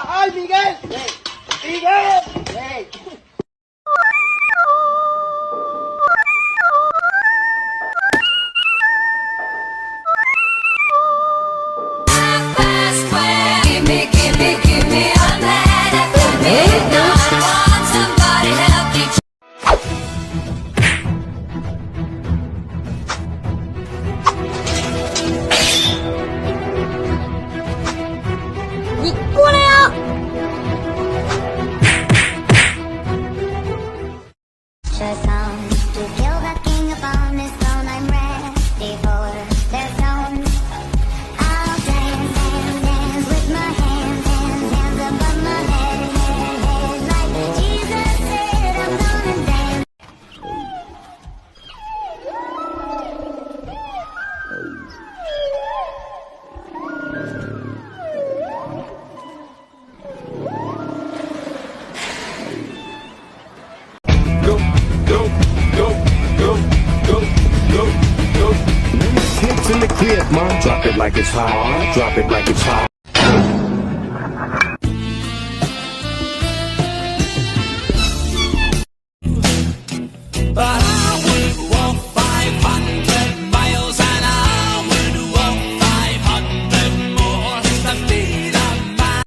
¡Ay, Miguel! ¡Miguel! To kill the king upon his throne, I'm ready for their stones. I'll dance, dance, dance with my hands, hands, hands above my head, head, head. Like Jesus said, I'm gonna dance. Hits in the crib, mom. Drop it like it's hot. Drop it like it's hot. But I would walk 500 miles and I would walk 500 more to be the man.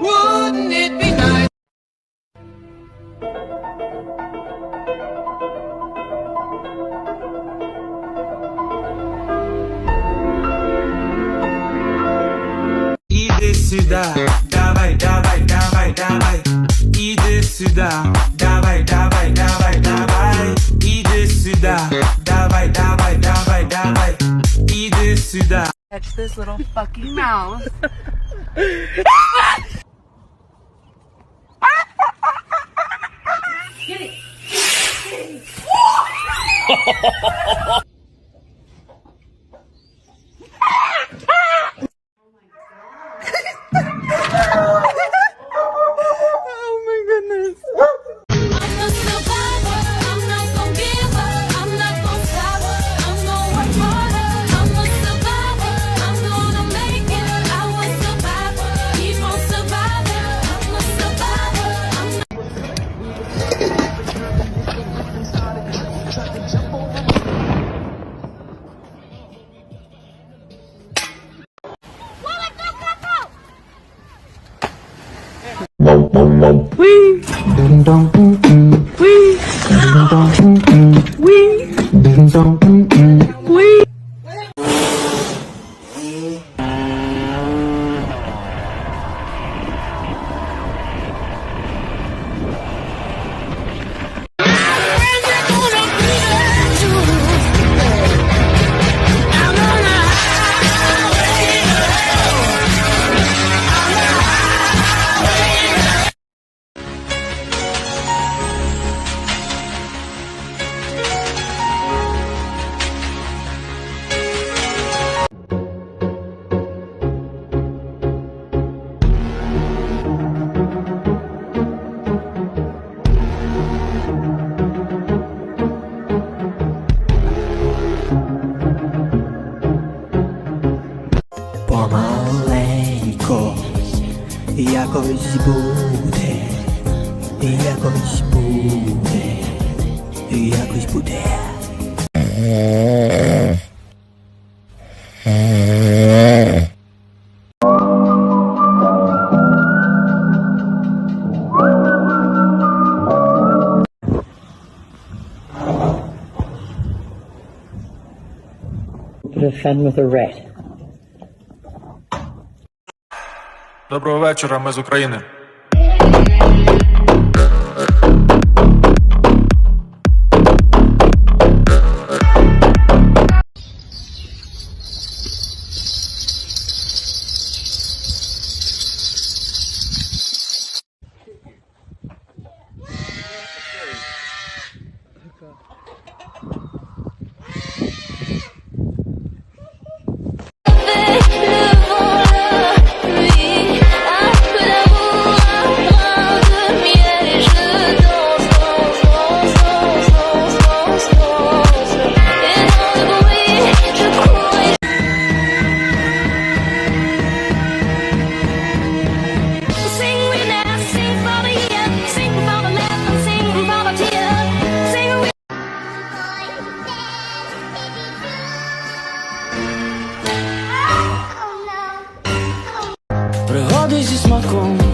Wouldn't it be nice? Idę сюда, давай, давай, давай, давай. Иди сюда, давай, давай, давай, давай. Иди сюда, давай, давай, давай, давай. Иди сюда. Catch this little fucking mouse. Get it. Oh my goodness. I'm a survivor, I'm not gonna give up, I'm not gonna stop, I'm gonna work harder. I'm a survivor, I'm gonna make it. I was survivor, keep on surviving. I'm a survivor, I'm Pomalenko, jakoś bude, jakoś bude, jakoś bude. Put a fun with a rat. Доброго вечора, ми з України. con